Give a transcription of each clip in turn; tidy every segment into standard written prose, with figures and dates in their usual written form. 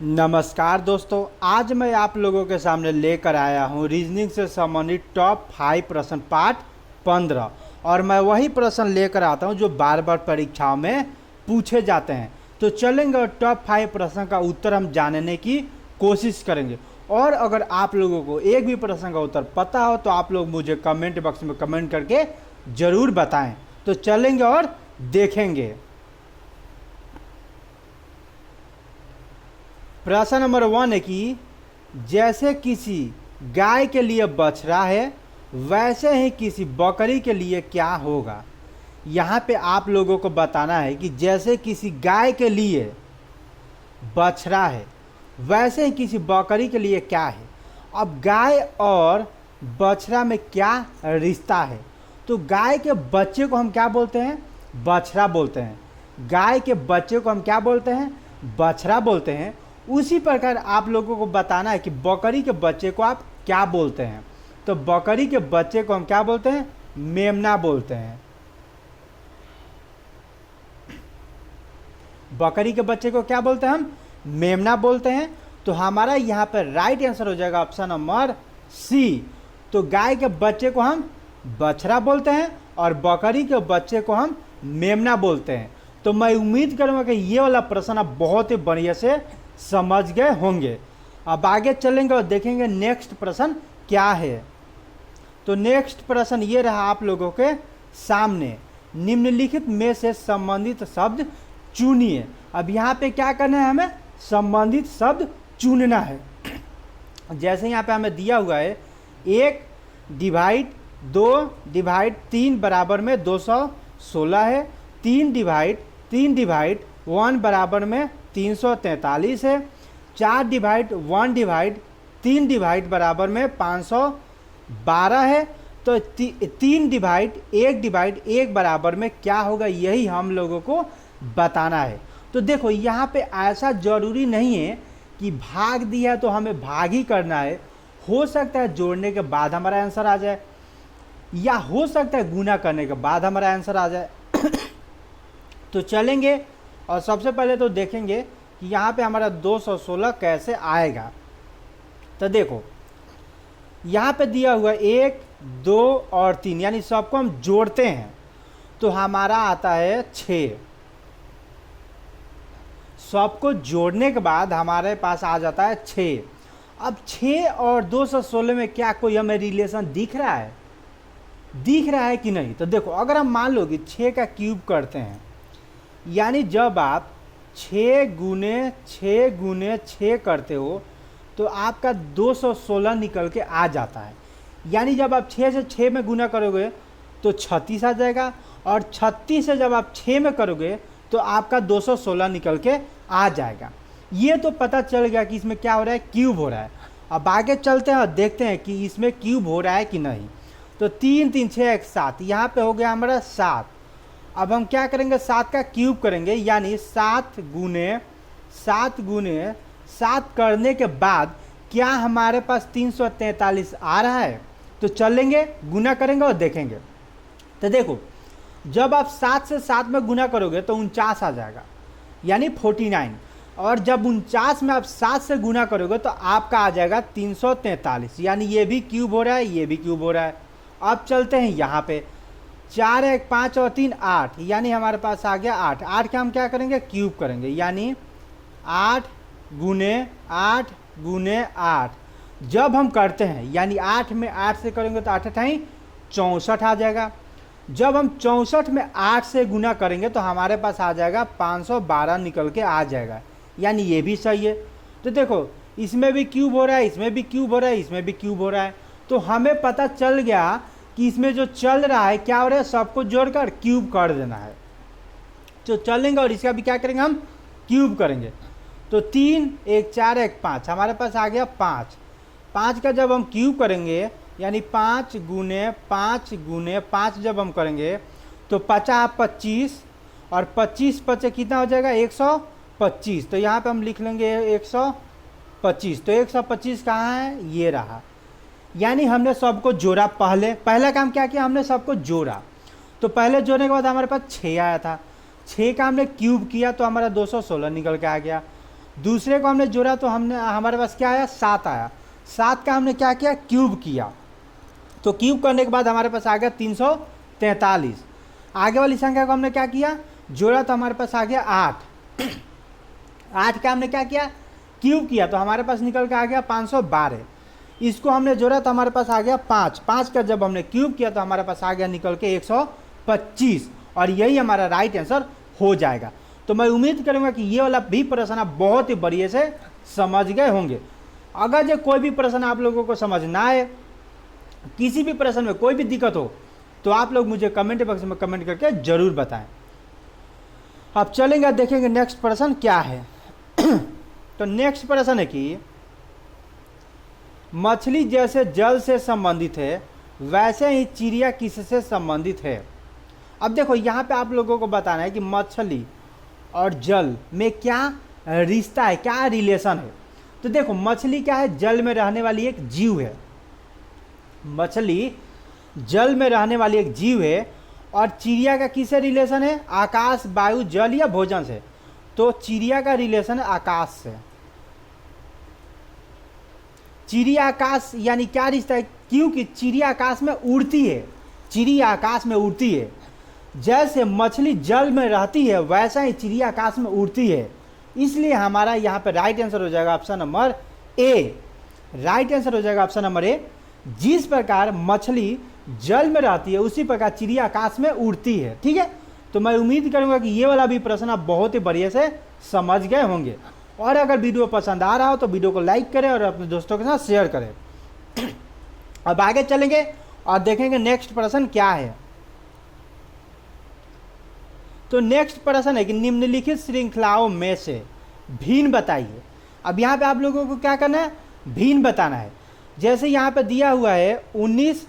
नमस्कार दोस्तों, आज मैं आप लोगों के सामने लेकर आया हूं रीजनिंग से संबंधित टॉप 5 प्रश्न पार्ट 15। और मैं वही प्रश्न लेकर आता हूं जो बार बार परीक्षाओं में पूछे जाते हैं। तो चलेंगे और टॉप 5 प्रश्न का उत्तर हम जानने की कोशिश करेंगे। और अगर आप लोगों को एक भी प्रश्न का उत्तर पता हो तो आप लोग मुझे कमेंट बॉक्स में कमेंट करके ज़रूर बताएं। तो चलेंगे और देखेंगे। प्रश्न नंबर 1 है कि जैसे किसी गाय के लिए बछड़ा है वैसे ही किसी बकरी के लिए क्या होगा। यहाँ पे आप लोगों को बताना है कि जैसे किसी गाय के लिए बछड़ा है वैसे ही किसी बकरी के लिए क्या है। अब गाय और बछड़ा में क्या रिश्ता है। तो गाय के बच्चे को हम क्या बोलते हैं, बछड़ा बोलते हैं। गाय के बच्चे को हम क्या बोलते हैं, बछड़ा बोलते हैं। उसी प्रकार आप लोगों को बताना है कि बकरी के बच्चे को आप क्या बोलते हैं। तो बकरी के बच्चे को हम क्या बोलते हैं, मेमना बोलते हैं। बकरी के बच्चे को क्या बोलते हैं, हम मेमना बोलते हैं। तो हमारा यहाँ पर राइट आंसर हो जाएगा ऑप्शन नंबर सी। तो गाय के बच्चे को हम बछड़ा बोलते हैं और बकरी के बच्चे को हम मेमना बोलते हैं। तो मैं उम्मीद करूँगा कि ये वाला प्रश्न आप बहुत ही बढ़िया से समझ गए होंगे। अब आगे चलेंगे और देखेंगे नेक्स्ट प्रश्न क्या है। तो नेक्स्ट प्रश्न ये रहा आप लोगों के सामने, निम्नलिखित में से संबंधित शब्द चुनिए। अब यहाँ पे क्या करना है, हमें संबंधित शब्द चुनना है। जैसे यहाँ पे हमें दिया हुआ है 1 डिवाइड 2 डिवाइड 3 बराबर में 216 है। 3 डिवाइड 1 बराबर में 343 है। 4 डिवाइड 1 डिवाइड 3 डिवाइड बराबर में 512 है। तो 3 डिवाइड 1 बराबर में क्या होगा, यही हम लोगों को बताना है। तो देखो यहाँ पे ऐसा ज़रूरी नहीं है कि भाग दिया तो हमें भाग ही करना है। हो सकता है जोड़ने के बाद हमारा आंसर आ जाए, या हो सकता है गुना करने के बाद हमारा आंसर आ जाए। तो चलेंगे और सबसे पहले तो देखेंगे कि यहाँ पे हमारा 216 कैसे आएगा। तो देखो यहाँ पे दिया हुआ 1 2 और 3, यानी सबको हम जोड़ते हैं तो हमारा आता है 6। सबको जोड़ने के बाद हमारे पास आ जाता है 6। अब 6 और 216 में क्या कोई हमें रिलेशन दिख रहा है, दिख रहा है कि नहीं। तो देखो अगर हम मान लो कि 6 का क्यूब करते हैं, यानी जब आप 6 गुने 6 करते हो तो आपका 216 निकल के आ जाता है। यानी जब आप 6 से 6 में गुना करोगे तो 36 आ जाएगा, और 36 से जब आप 6 में करोगे तो आपका 216 निकल के आ जाएगा। ये तो पता चल गया कि इसमें क्या हो रहा है, क्यूब हो रहा है। अब आगे चलते हैं और देखते हैं कि इसमें क्यूब हो रहा है कि नहीं। तो 3 3 6 1 7, यहाँ पे हो गया हमारा 7। अब हम क्या करेंगे, 7 का क्यूब करेंगे, यानी 7 गुने 7 करने के बाद क्या हमारे पास 343 आ रहा है। तो चलेंगे गुना करेंगे और देखेंगे। तो देखो जब आप 7 से 7 में गुना करोगे तो 49 आ जाएगा, यानी 49। और जब 49 में आप 7 से गुना करोगे तो आपका आ जाएगा 343, यानी ये भी क्यूब हो रहा है, ये भी क्यूब हो रहा है। अब चलते हैं यहाँ पे 4 1 5 और 3 8, यानी हमारे पास आ गया 8। 8 का हम क्या करेंगे, क्यूब करेंगे, यानी 8 गुने 8। जब हम करते हैं यानी 8 में 8 से करेंगे तो 8 8 64 आ जाएगा। जब हम 64 में 8 से गुना करेंगे तो हमारे पास आ जाएगा 512 निकल के आ जाएगा, यानी ये भी सही है। तो देखो इसमें भी क्यूब हो रहा है, इसमें भी क्यूब हो रहा है, इसमें भी क्यूब हो रहा है। तो हमें पता चल गया कि इसमें जो चल रहा है क्या हो रहा है, सबको जोड़कर क्यूब कर देना है। तो चलेंगे और इसका भी क्या करेंगे, हम क्यूब करेंगे। तो 3 1 4 1 5, हमारे पास आ गया 5। 5 का जब हम क्यूब करेंगे यानी 5 गुने 5 जब हम करेंगे तो 50 25, और 25 5 कितना हो जाएगा, 125। तो यहाँ पे हम लिख लेंगे 125। तो 125 कहाँ है, ये रहा। यानी हमने सबको जोड़ा। पहला काम क्या किया, हमने सबको जोड़ा। तो पहले जोड़ने के बाद हमारे पास 6 आया था, 6 का हमने क्यूब किया तो हमारा 216 निकल के आ गया। दूसरे को हमने जोड़ा तो हमारे पास क्या आया, 7 आया। 7 का हमने क्या किया, क्यूब किया। तो क्यूब करने के बाद हमारे पास आ गया 343। आगे वाली संख्या को हमने क्या किया, जोड़ा तो हमारे पास आ गया 8। 8 का हमने क्या किया, क्यूब किया तो हमारे पास निकल के आ गया 512। इसको हमने जोड़ा तो हमारे पास आ गया 5। 5 का जब हमने क्यूब किया तो हमारे पास आ गया निकल के 125, और यही हमारा राइट आंसर हो जाएगा। तो मैं उम्मीद करूंगा कि ये वाला भी प्रश्न आप बहुत ही बढ़िया से समझ गए होंगे। अगर जो कोई भी प्रश्न आप लोगों को समझ ना आए, किसी भी प्रश्न में कोई भी दिक्कत हो, तो आप लोग मुझे कमेंट बॉक्स में कमेंट करके जरूर बताएं। अब चलेंगे देखेंगे नेक्स्ट प्रश्न क्या है। तो नेक्स्ट प्रश्न है कि मछली जैसे जल से संबंधित है, वैसे ही चिड़िया किससे संबंधित है। अब देखो यहाँ पे आप लोगों को बताना है कि मछली और जल में क्या रिश्ता है, क्या रिलेशन है। तो देखो मछली क्या है, जल में रहने वाली एक जीव है। मछली जल में रहने वाली एक जीव है, और चिड़िया का किससे रिलेशन है, आकाश, वायु, जल या भोजन से। तो चिड़िया का रिलेशन है आकाश से। चिड़िया आकाश यानी क्या रिश्ता है, क्योंकि चिड़िया आकाश में उड़ती है। चिड़िया आकाश में उड़ती है, जैसे मछली जल में रहती है वैसा ही चिड़िया आकाश में उड़ती है। इसलिए हमारा यहाँ पे राइट आंसर हो जाएगा option number A. Right answer हो जाएगा ऑप्शन नंबर ए। जिस प्रकार मछली जल में रहती है उसी प्रकार चिड़िया आकाश में उड़ती है। ठीक है, तो मैं उम्मीद करूंगा कि ये वाला भी प्रश्न आप बहुत ही बढ़िया से समझ गए होंगे। और अगर वीडियो पसंद आ रहा हो तो वीडियो को लाइक करें और अपने दोस्तों के साथ शेयर करें। अब आगे चलेंगे और देखेंगे नेक्स्ट प्रश्न क्या है। तो नेक्स्ट प्रश्न है कि निम्नलिखित श्रृंखलाओं में से भिन्न बताइए। अब यहाँ पे आप लोगों को क्या करना है, भिन्न बताना है। जैसे यहाँ पे दिया हुआ है 19,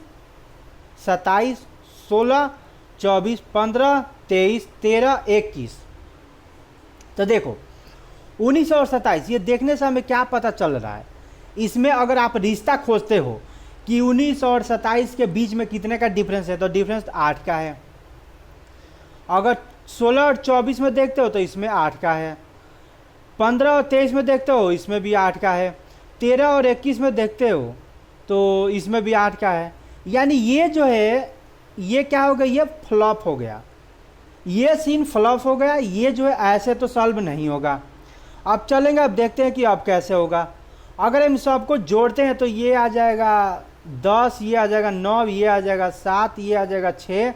27, 16, 24, 15, 23, 13, 21। तो देखो 19 और 27 ये देखने से हमें क्या पता चल रहा है, इसमें अगर आप रिश्ता खोजते हो कि 19 और 27 के बीच में कितने का डिफरेंस है, तो डिफरेंस 8 का है। अगर 16 और 24 में देखते हो तो इसमें 8 का है। 15 और 23 में देखते हो इसमें भी 8 का है। 13 और 21 में देखते हो तो इसमें भी 8 का है। यानी ये जो है ये क्या हो गया, ये फ्लॉप हो गया, ये सीन फ्लॉप हो गया। ये जो है ऐसे तो सॉल्व नहीं होगा। अब चलेंगे, अब देखते हैं कि अब कैसे होगा। अगर हम सबको जोड़ते हैं तो ये आ जाएगा 10, ये आ जाएगा 9, ये आ जाएगा 7, ये आ जाएगा 6,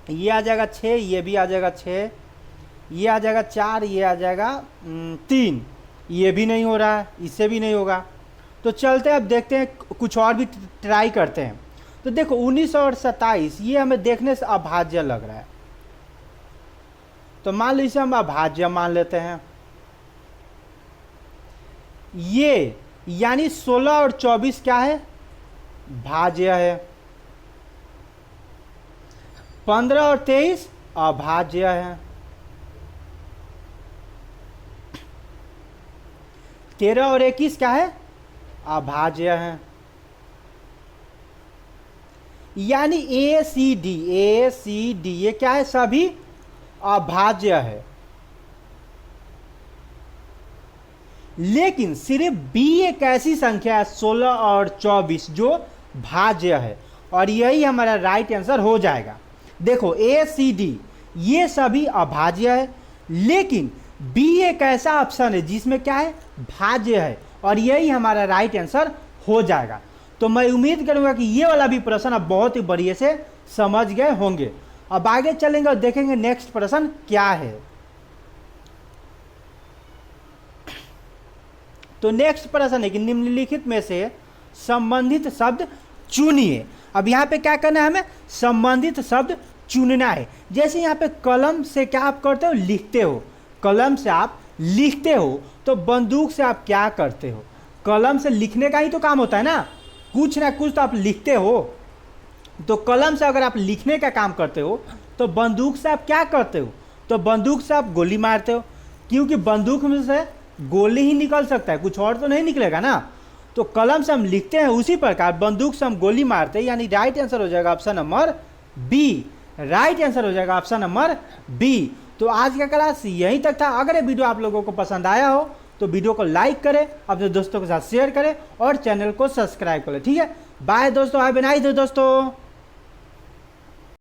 ये आ जाएगा 6, ये भी आ जाएगा 6, ये आ जाएगा 4, ये आ जाएगा 3, ये भी नहीं हो रहा है, इससे भी नहीं होगा। तो चलते हैं, अब देखते हैं कुछ और भी ट्राई करते हैं। तो देखो 19 और 27 ये हमें देखने से अभाज्य लग रहा है, तो मान लो इसे हम अभाज्य मान लेते हैं। ये यानी 16 और 24 क्या है, भाज्य है। 15 और 23 अभाज्य है। 13 और 21 क्या है, अभाज्य है। यानी ए सी डी ये क्या है, सभी अभाज्य है। लेकिन सिर्फ बी एक ऐसी संख्या है 16 और 24 जो भाज्य है, और यही हमारा राइट आंसर हो जाएगा। देखो ए सी डी ये सभी अभाज्य है, लेकिन बी एक ऐसा ऑप्शन है जिसमें क्या है, भाज्य है, और यही हमारा राइट आंसर हो जाएगा। तो मैं उम्मीद करूंगा कि ये वाला भी प्रश्न आप बहुत ही बढ़िया से समझ गए होंगे। अब आगे चलेंगे और देखेंगे नेक्स्ट प्रश्न क्या है। तो नेक्स्ट प्रश्न है कि निम्नलिखित में से संबंधित शब्द चुनिए। अब यहाँ पे क्या करना है, हमें संबंधित शब्द चुनना है। जैसे यहाँ पे कलम से क्या आप करते हो, लिखते हो। कलम से आप लिखते हो, तो बंदूक से आप क्या करते हो, कलम से लिखने का ही तो काम होता है ना कुछ तो आप लिखते हो। तो कलम से अगर आप लिखने का काम करते हो तो बंदूक से आप क्या करते हो, तो बंदूक से आप गोली मारते हो, क्योंकि बंदूक में से गोली ही निकल सकता है, कुछ और तो नहीं निकलेगा ना। तो कलम से हम लिखते हैं, उसी प्रकार बंदूक से हम गोली मारते हैं। यानी राइट आंसर हो जाएगा option number B. Right answer हो जाएगा ऑप्शन नंबर बी। तो आज का क्लास यहीं तक था। अगर ये वीडियो आप लोगों को पसंद आया हो तो वीडियो को लाइक करें, अपने दोस्तों के साथ शेयर करें और चैनल को सब्सक्राइब करें। ठीक है, बाय दोस्तों, हैव अ नाइस डे दोस्तों।